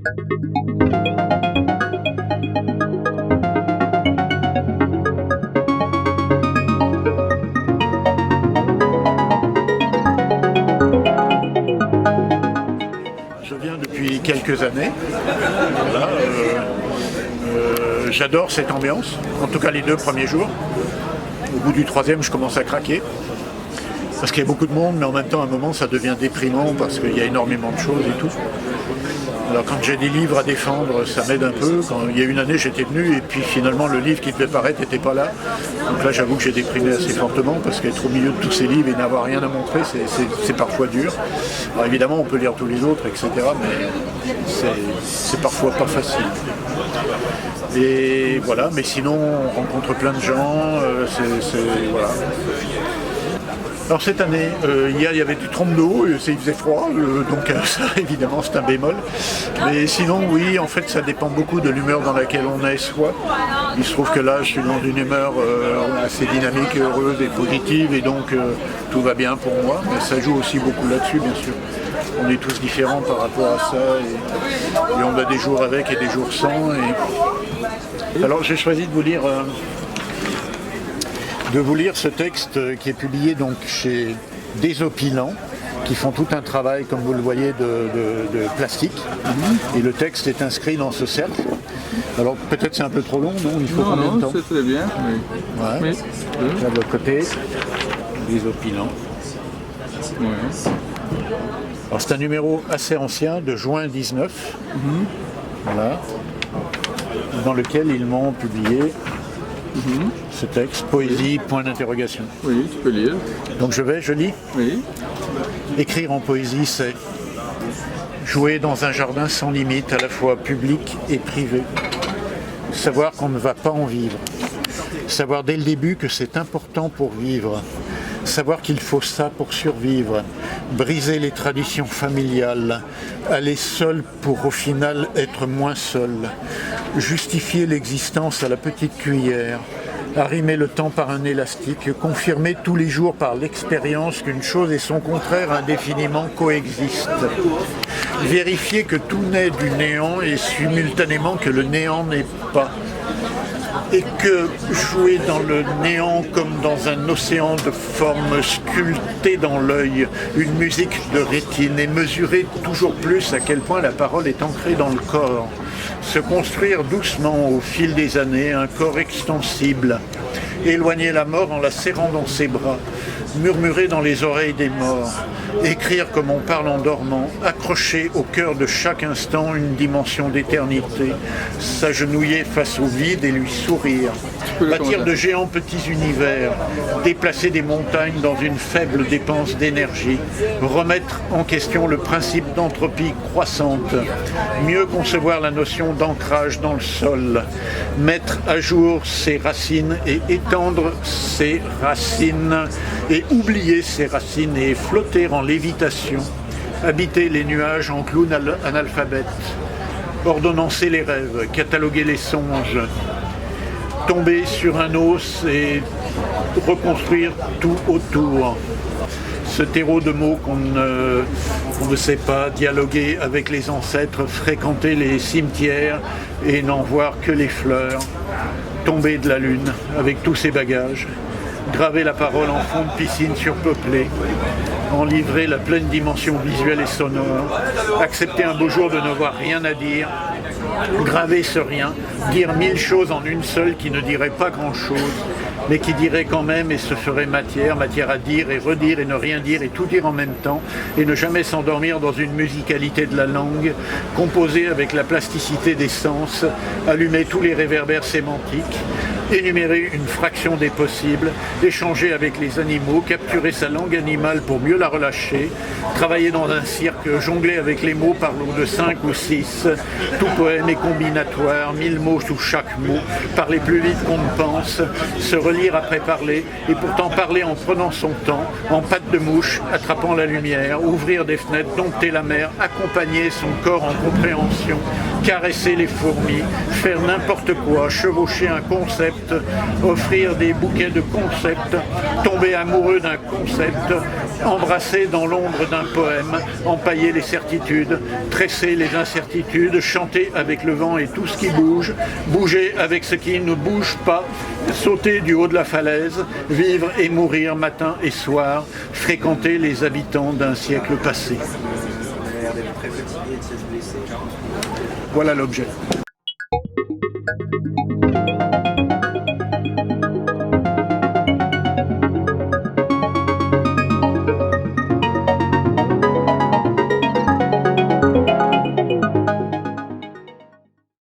Je viens depuis quelques années. Voilà, j'adore cette ambiance, en tout cas les 2 premiers jours. Au bout du 3e, je commence à craquer. Parce qu'il y a beaucoup de monde, mais en même temps, à un moment, ça devient déprimant parce qu'il y a énormément de choses et tout. Alors quand j'ai des livres à défendre, ça m'aide un peu. Quand il y a une année, j'étais venu et puis finalement, le livre qui devait paraître n'était pas là. Donc là, j'avoue que j'ai déprimé assez fortement parce qu'être au milieu de tous ces livres et n'avoir rien à montrer, c'est parfois dur. Alors évidemment, on peut lire tous les autres, etc. Mais c'est parfois pas facile. Et voilà, mais sinon, on rencontre plein de gens. Voilà. Alors cette année, hier il y avait du trompe d'eau, il faisait froid, donc ça évidemment c'est un bémol. Mais sinon oui, en fait ça dépend beaucoup de l'humeur dans laquelle on est soi. Il se trouve que là je suis dans une humeur assez dynamique, heureuse et positive et donc tout va bien pour moi. Mais ça joue aussi beaucoup là-dessus bien sûr. On est tous différents par rapport à ça et on a des jours avec et des jours sans. Alors j'ai choisi de vous lire ce texte qui est publié donc chez Désopilant, qui font tout un travail, comme vous le voyez, de plastique. Et le texte est inscrit dans ce cercle. Alors peut-être c'est un peu trop long, non? Il faut combien de temps? C'est très bien. Oui. Ouais. Oui. Là de l'autre côté, Désopilant. Oui. Alors c'est un numéro assez ancien, de juin 19, voilà, dans lequel ils m'ont publié ce texte, poésie, point d'interrogation. Oui, tu peux lire. Donc je lis. Oui. Écrire en poésie, c'est jouer dans un jardin sans limite, à la fois public et privé. Savoir qu'on ne va pas en vivre. Savoir dès le début que c'est important pour vivre. Savoir qu'il faut ça pour survivre. Briser les traditions familiales. Aller seul pour au final être moins seul. Justifier l'existence à la petite cuillère. Arrimer le temps par un élastique, confirmer tous les jours par l'expérience qu'une chose et son contraire indéfiniment coexistent. Vérifier que tout naît du néant et simultanément que le néant n'est pas. Et que jouer dans le néant comme dans un océan de formes sculptées dans l'œil, une musique de rétine et mesurer toujours plus à quel point la parole est ancrée dans le corps. Se construire doucement au fil des années un corps extensible, éloigner la mort en la serrant dans ses bras, murmurer dans les oreilles des morts, écrire comme on parle en dormant, accrocher au cœur de chaque instant une dimension d'éternité, s'agenouiller face au vide et lui sourire, bâtir de géants petits univers, déplacer des montagnes dans une faible dépense d'énergie, remettre en question le principe d'entropie croissante, mieux concevoir la notion d'ancrage dans le sol, mettre à jour ses racines et étendre ses racines et oublier ses racines et flotter en lévitation, habiter les nuages en clown analphabète, ordonnancer les rêves, cataloguer les songes, tomber sur un os et reconstruire tout autour. Ce terreau de mots qu'on ne sait pas, dialoguer avec les ancêtres, fréquenter les cimetières et n'en voir que les fleurs, tomber de la lune avec tous ses bagages, graver la parole en fond de piscine surpeuplée, en livrer la pleine dimension visuelle et sonore, accepter un beau jour de n'avoir rien à dire, graver ce rien, dire 1000 choses en une seule qui ne dirait pas grand-chose, mais qui dirait quand même et se ferait matière à dire et redire et ne rien dire et tout dire en même temps, et ne jamais s'endormir dans une musicalité de la langue, composer avec la plasticité des sens, allumer tous les réverbères sémantiques, énumérer une fraction des possibles, échanger avec les animaux, capturer sa langue animale pour mieux la relâcher, travailler dans un cirque, jongler avec les mots par lot de 5 ou 6, tout poème est combinatoire, 1000 mots sous chaque mot, parler plus vite qu'on ne pense, se relire après parler, et pourtant parler en prenant son temps, en patte de mouche, attrapant la lumière, ouvrir des fenêtres, dompter la mer, accompagner son corps en compréhension, caresser les fourmis, faire n'importe quoi, chevaucher un concept, concepts, offrir des bouquets de concepts, tomber amoureux d'un concept, embrasser dans l'ombre d'un poème, empailler les certitudes, tresser les incertitudes, chanter avec le vent et tout ce qui bouge, bouger avec ce qui ne bouge pas, sauter du haut de la falaise, vivre et mourir matin et soir, fréquenter les habitants d'un siècle passé. Voilà l'objet.